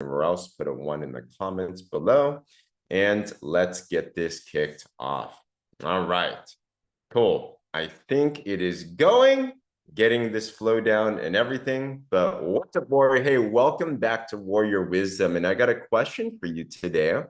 or else, put a 1 in the comments below. And let's get this kicked off. All right, cool. I think it is getting this flow down and everything. But what's up, Warrior? Hey, welcome back to Warrior Wisdom. And I got a question for you today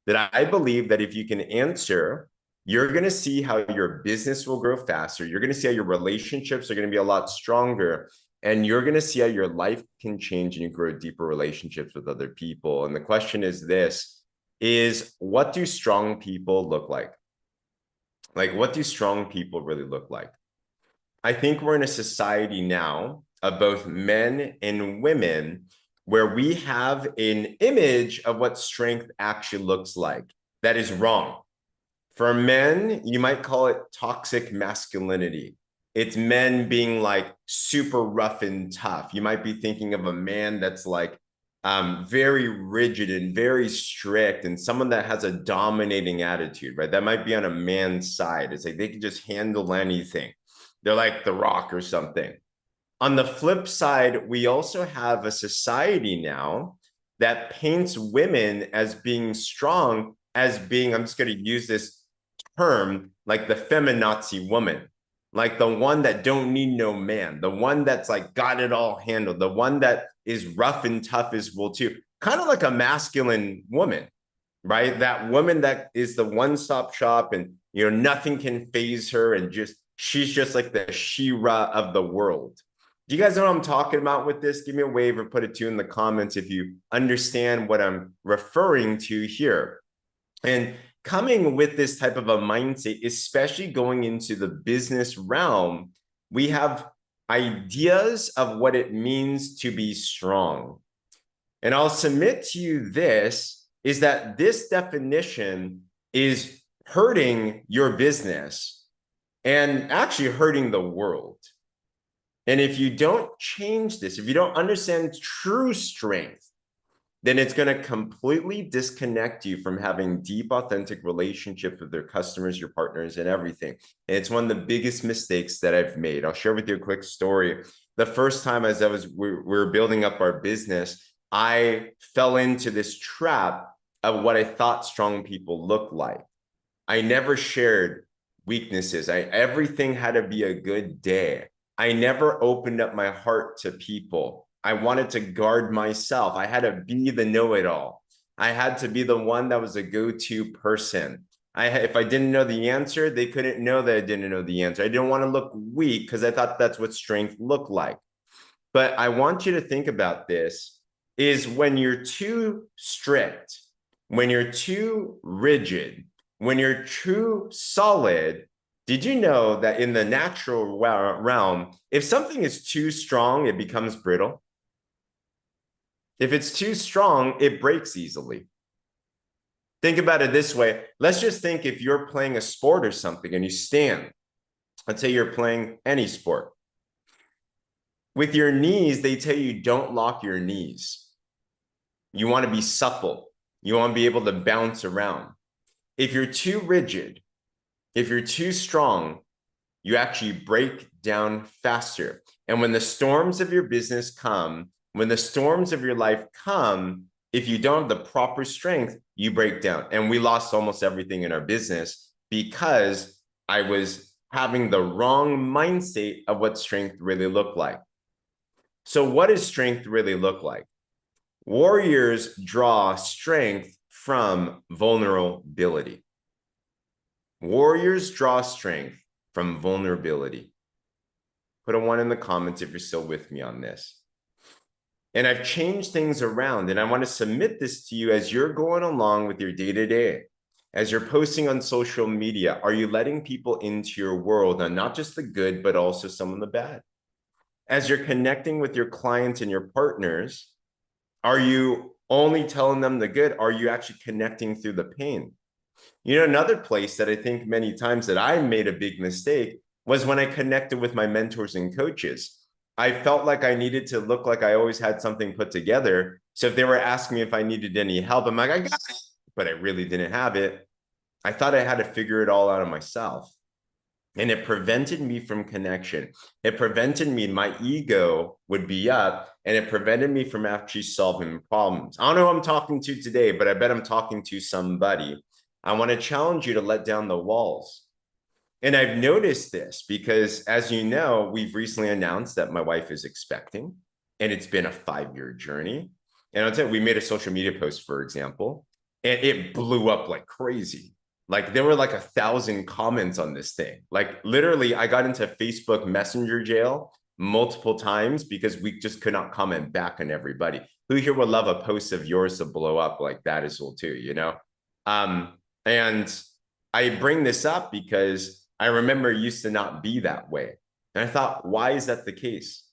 that I believe that if you can answer, you're going to see how your business will grow faster. You're going to see how your relationships are going to be a lot stronger. And you're going to see how your life can change and you grow deeper relationships with other people. And the question is this, is what do strong people look like? Like, what do strong people really look like? I think we're in a society now of both men and women where we have an image of what strength actually looks like that is wrong. For men, you might call it toxic masculinity. It's men being like super rough and tough. You might be thinking of a man that's like very rigid and very strict, and someone that has a dominating attitude, right? That might be on a man's side. It's like they can just handle anything. They're like The Rock or something. On the flip side, we also have a society now that paints women as being strong, as being, I'm just going to use this term, like the feminazi woman, like the one that don't need no man, the one that's like got it all handled, the one that is rough and tough as well too, kind of like a masculine woman, right? That woman that is the one-stop shop, and nothing can phase her, and just she's just like the She-Ra of the world. Do you guys know what I'm talking about with this? Give me a wave or put a 2 in the comments if you understand what I'm referring to here. And coming with this type of a mindset, especially going into the business realm, we have ideas of what it means to be strong. And I'll submit to you this is that this definition is hurting your business and actually hurting the world. And if you don't change this, if you don't understand true strength, then it's going to completely disconnect you from having deep, authentic relationships with your customers, your partners, and everything. And it's one of the biggest mistakes that I've made. I'll share with you a quick story. The first time as we were building up our business, I fell into this trap of what I thought strong people look like. I never shared weaknesses. Everything had to be a good day. I never opened up my heart to people. I wanted to guard myself. I had to be the know-it-all. I had to be the one that was a go-to person. If I didn't know the answer, they couldn't know that I didn't know the answer. I didn't want to look weak because I thought that's what strength looked like. But I want you to think about this, is when you're too strict, when you're too rigid, when you're too solid, did you know that in the natural realm, if something is too strong, it becomes brittle? If it's too strong, it breaks easily. Think about it this way. Let's just think if you're playing a sport or something and you stand. Let's say you're playing any sport. With your knees, they tell you don't lock your knees. You want to be supple. You want to be able to bounce around. If you're too rigid, if you're too strong, you actually break down faster. And when the storms of your business come, when the storms of your life come, if you don't have the proper strength, you break down. And we lost almost everything in our business because I was having the wrong mindset of what strength really looked like. So what does strength really look like? Warriors draw strength from vulnerability. Warriors draw strength from vulnerability. Put a 1 in the comments if you're still with me on this. And I've changed things around, and I want to submit this to you as you're going along with your day-to-day. As you're posting on social media, are you letting people into your world, and not just the good, but also some of the bad? As you're connecting with your clients and your partners, are you only telling them the good? Are you actually connecting through the pain? Another place that I think many times that I made a big mistake was when I connected with my mentors and coaches. I felt like I needed to look like I always had something put together. So if they were asking me if I needed any help, I'm like, I got it, but I really didn't have it. I thought I had to figure it all out of myself. And it prevented me from connection. It prevented me, my ego would be up, and it prevented me from actually solving problems. I don't know who I'm talking to today, but I bet I'm talking to somebody. I want to challenge you to let down the walls. And I've noticed this because, as you know, we've recently announced that my wife is expecting, and it's been a 5-year journey. And I'll tell you, we made a social media post, for example, and it blew up like crazy. Like there were like 1,000 comments on this thing. Like literally, I got into Facebook Messenger jail multiple times because we just could not comment back on everybody. Who here would love a post of yours to blow up like that as well too, you know? And I bring this up because I remember it used to not be that way. And I thought, why is that the case?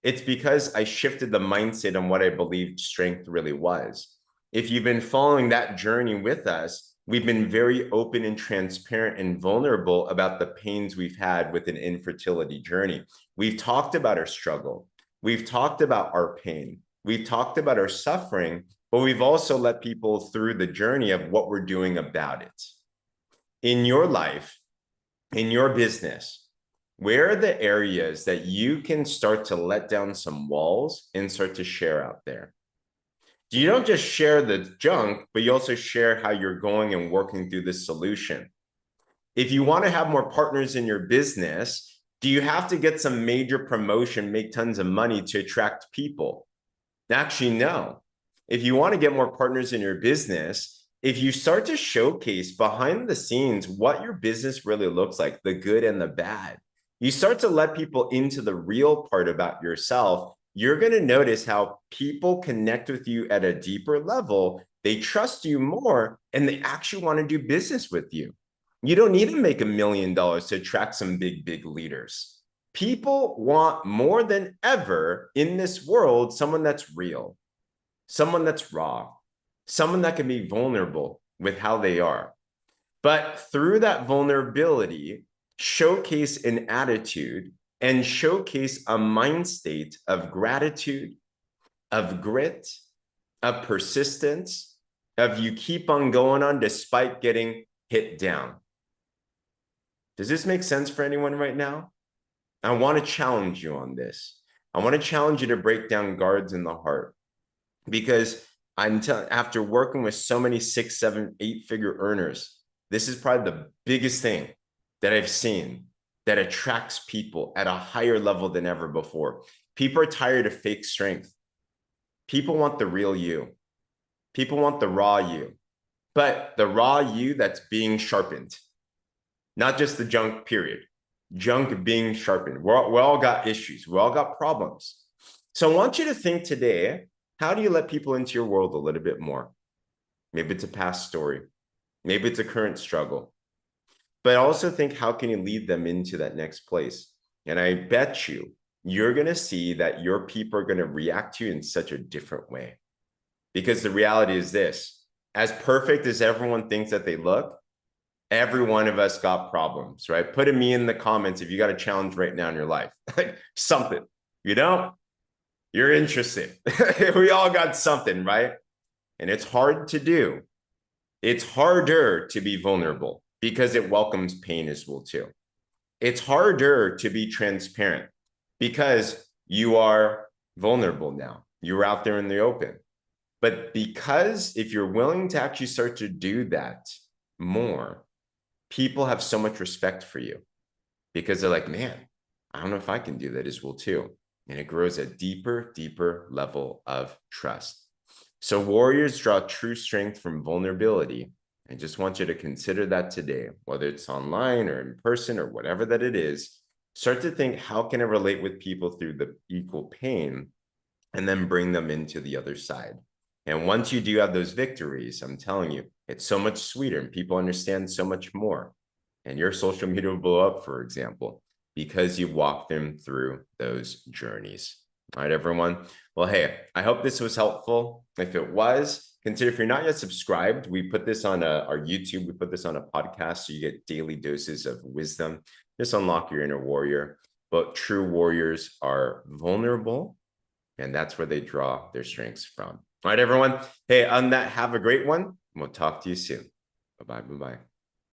It's because I shifted the mindset on what I believed strength really was. If you've been following that journey with us, we've been very open and transparent and vulnerable about the pains we've had with an infertility journey. We've talked about our struggle. We've talked about our pain. We've talked about our suffering, but we've also let people through the journey of what we're doing about it. In your life, in your business, where are the areas that you can start to let down some walls and start to share out there? You don't just share the junk, but you also share how you're going and working through this solution. If you want to have more partners in your business, do you have to get some major promotion, make tons of money to attract people? Actually, no. If you want to get more partners in your business, if you start to showcase behind the scenes what your business really looks like, the good and the bad, you start to let people into the real part about yourself, you're going to notice how people connect with you at a deeper level. They trust you more, and they actually want to do business with you. You don't need to make $1 million to attract some big leaders. People want more than ever in this world someone that's real, someone that's raw, someone that can be vulnerable with how they are. But through that vulnerability, showcase an attitude and showcase a mind state of gratitude, of grit, of persistence, of you keep on going on despite getting hit down. Does this make sense for anyone right now? I want to challenge you on this. I want to challenge you to break down guards in the heart, because after working with so many 6, 7, 8-figure earners, this is probably the biggest thing that I've seen that attracts people at a higher level than ever before. People are tired of fake strength. People want the real you. People want the raw you, but the raw you that's being sharpened, not just the junk, period. Junk being sharpened. We all got issues. We all got problems. So I want you to think today, how do you let people into your world a little bit more? Maybe it's a past story. Maybe it's a current struggle. But also think, how can you lead them into that next place? And I bet you're going to see that your people are going to react to you in such a different way. Because the reality is this, as perfect as everyone thinks that they look, every one of us got problems, right? Put me in the comments if you got a challenge right now in your life, like something, you know, you're interested. We all got something, right? And it's hard to do. It's harder to be vulnerable because it welcomes pain as well too. It's harder to be transparent because you are vulnerable now. You're out there in the open. But because if you're willing to actually start to do that more, people have so much respect for you because they're like, man, I don't know if I can do that as well too. And it grows a deeper level of trust. So warriors draw true strength from vulnerability. I just want you to consider that today, whether it's online or in person or whatever that it is. Start to think, how can I relate with people through the equal pain, and then bring them into the other side. And once you do have those victories, I'm telling you, it's so much sweeter and people understand so much more. And your social media will blow up, for example, because you walk them through those journeys. All right, everyone. Well, hey, I hope this was helpful. If it was, consider, if you're not yet subscribed, we put this on our YouTube, we put this on a podcast, so you get daily doses of wisdom. Just unlock your inner warrior. But true warriors are vulnerable, and that's where they draw their strengths from. All right, everyone. Hey, on that, have a great one. We'll talk to you soon. Bye-bye. Bye-bye.